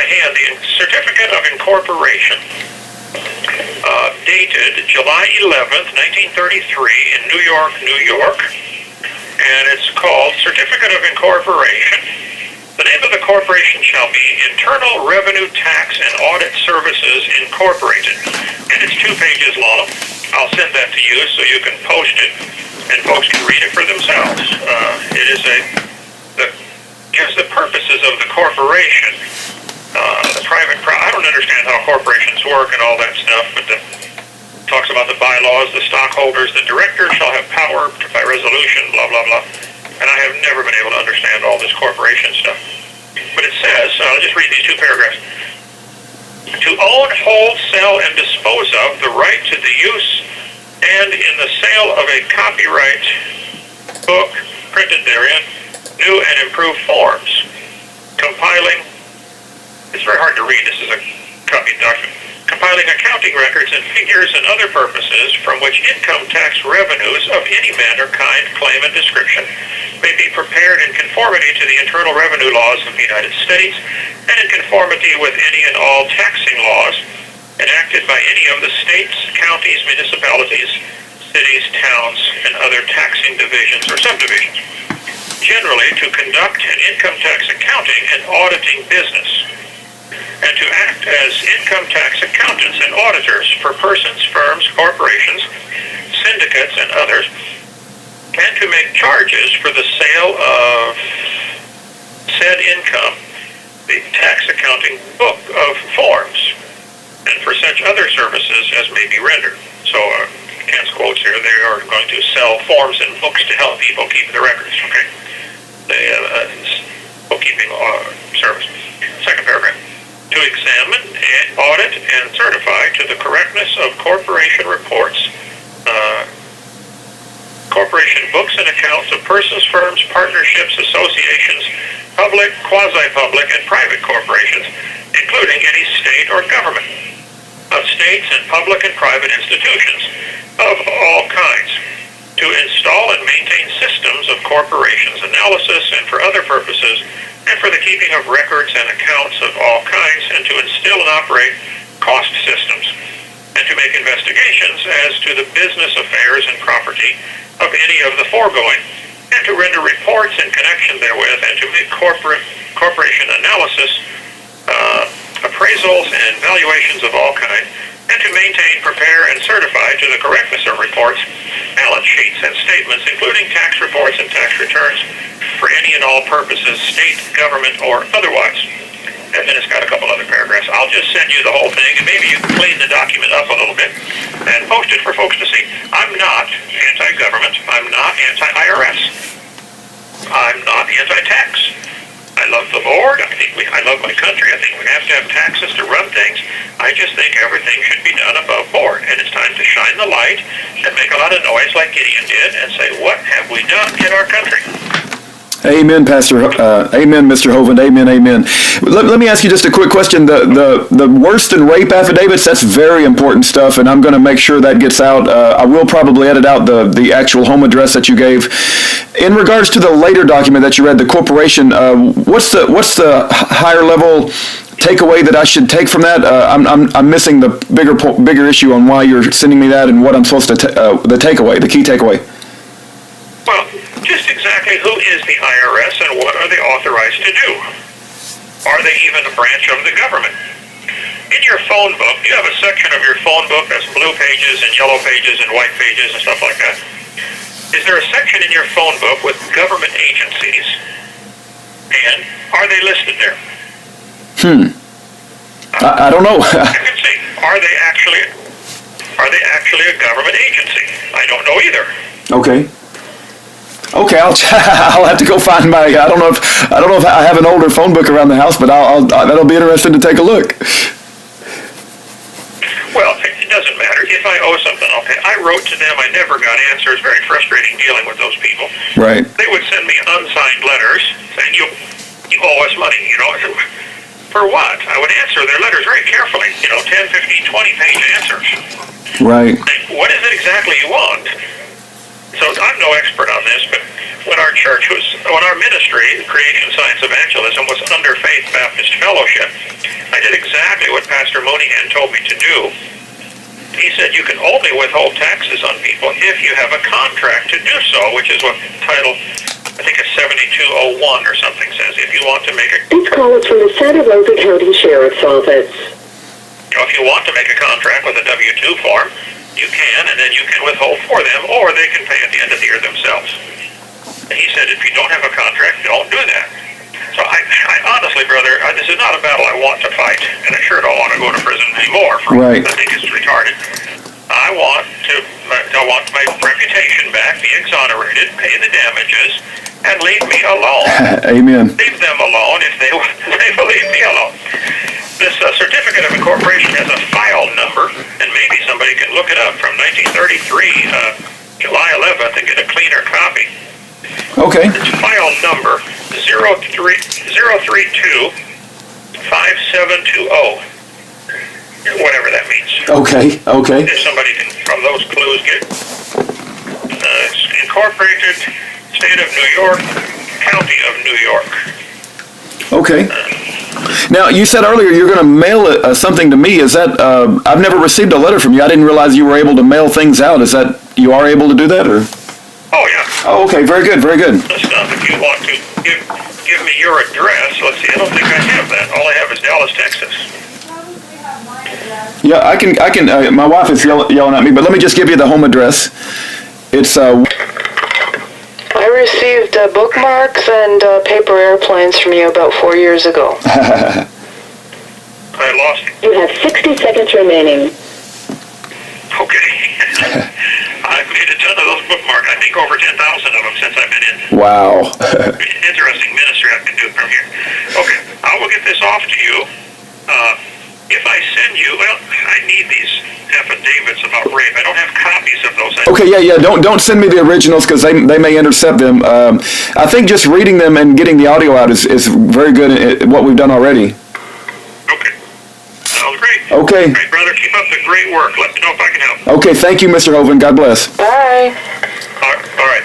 my hand the Certificate of Incorporation, dated July 11th, 1933 in New York, New York, and it's called Certificate of Incorporation. The name of the corporation shall be Internal Revenue Tax and Audit Services Incorporated, and it's 2 pages long. I'll send that to you so you can post it, and folks can read it for themselves. It is gives the purposes of the corporation. I don't understand how corporations work and all that stuff, but talks about the bylaws, the stockholders, the directors shall have power by resolution, blah, blah, blah. And I have never been able to understand all this corporation stuff. But it says, I'll just read these 2 paragraphs. To own, hold, sell, and dispose of the right to the use and in the sale of a copyright book printed therein, new and improved forms, compiling, it's very hard to read, this is a copied document, compiling accounting records and figures and other purposes from which income tax revenues of any manner, kind, claim, and description may be prepared in conformity to the internal revenue laws of the United States and in conformity with any and all taxing laws enacted by any of the states, counties, municipalities, cities, towns, and other taxing divisions or subdivisions. Generally, to conduct an income tax accounting and auditing business, and to act as income tax accountants and auditors for persons, firms, corporations, syndicates, and others, and to make charges for the sale of said income, the tax accounting book of forms, and for such other services as may be rendered. So, Ken's quotes here, they are going to sell forms and books to help people keep the records, okay? Bookkeeping service. Second paragraph. To examine, audit, and certify to the correctness of corporation reports, corporation books and accounts of persons, firms, partnerships, associations, public, quasi-public, and private corporations, including any state or government, of states and public and private institutions of all kinds, to install and maintain systems of corporations analysis and for other purposes, and for the keeping of records and accounts of all kinds, and to instill and operate cost systems, and to make investigations as to the business affairs and property of any of the foregoing, and to render reports in connection therewith, and to make corporation analysis, appraisals, and valuations of all kinds, and to maintain, prepare, and certify to the correctness of reports, balance sheets, and statements, including tax reports and tax returns, for any and all purposes, state, government, or otherwise. And then it's got a couple other paragraphs. I'll just send you the whole thing, and maybe you can clean the document up a little bit and post it for folks to see. I'm not anti-government. I'm not anti-IRS. I'm not anti-tax. I love the Lord. I love my country. I think we have to have taxes to run things. I just think everything should be done above board. And it's time to shine the light and make a lot of noise like Gideon did and say, what have we done in our country? Amen, Pastor. Amen, Mr. Hovind. Amen, amen. Let me ask you just a quick question. The worse than rape affidavits, that's very important stuff, and I'm going to make sure that gets out. I will probably edit out the actual home address that you gave. In regards to the later document that you read, the corporation, what's the higher level takeaway that I should take from that? I'm missing the bigger issue on why you're sending me that and what I'm supposed to the key takeaway. Well, just exactly who is the IRS and what are they authorized to do? Are they even a branch of the government? In your phone book, you have a section of your phone book that's blue pages and yellow pages and white pages and stuff like that. Is there a section in your phone book with government agencies? And are they listed there? I don't know. I can see. Are they actually a government agency? I don't know either. Okay, I'll have to go find my. I don't know if I have an older phone book around the house, but that'll be interesting to take a look. Well, it doesn't matter. If I owe something, okay. I wrote to them. I never got answers. Very frustrating dealing with those people. Right. They would send me unsigned letters saying you owe us money. For what? I would answer their letters very carefully. 10, 15, 20-page answers. Right. What is it exactly you want? So I'm no expert on this, but when our ministry, Creation Science Evangelism, was under Faith Baptist fellowship, I did exactly what Pastor Moynihan told me to do. He said you can only withhold taxes on people if you have a contract to do so, which is what title, I think it's 7201 or something says. If you want to make a... This call is from the Santa Rosa County Sheriff's Office. If you want to make a contract with a W-2 form, you can, and then you can withhold for them, or they can pay at the end of the year themselves. And he said, if you don't have a contract, don't do that. So I honestly, brother, this is not a battle I want to fight, and I sure don't want to go to prison anymore. Right. I think it's retarded. I want my reputation back, be exonerated, pay the damages, and leave me alone. Amen. Leave them alone if they will leave me alone. This certificate of incorporation has a file number, and maybe somebody can look it up from 1933, July 11th, and get a cleaner copy. Okay. It's file number 0325720, whatever that means. Okay. If somebody can, from those clues, get it's incorporated, state of New York, county of New York. Okay. Now, you said earlier you're going to mail something to me. Is that, I've never received a letter from you. I didn't realize you were able to mail things out. Is that, you are able to do that, or? Oh, yeah. Oh, okay. Very good. The stuff, if you want to give me your address, let's see, I don't think I have that. All I have is Dallas, Texas. Yeah, I can, my wife is yelling at me, but let me just give you the home address. It's, I received bookmarks and paper airplanes from you about 4 years ago. I lost it. You have 60 seconds remaining. Okay. I've made a ton of those bookmarks. I think over 10,000 of them since I've been in. wow. Interesting ministry I can do from here. Okay, I will get this off to you. If I send you, well, I need these affidavits about rape. I don't have copies of those. Okay, yeah. Don't send me the originals because they may intercept them. I think just reading them and getting the audio out is very good at what we've done already. Okay. Sounds great. Okay. Great, brother. Keep up the great work. Let me know if I can help. Okay, thank you, Mr. Hovind. God bless. Bye. All right.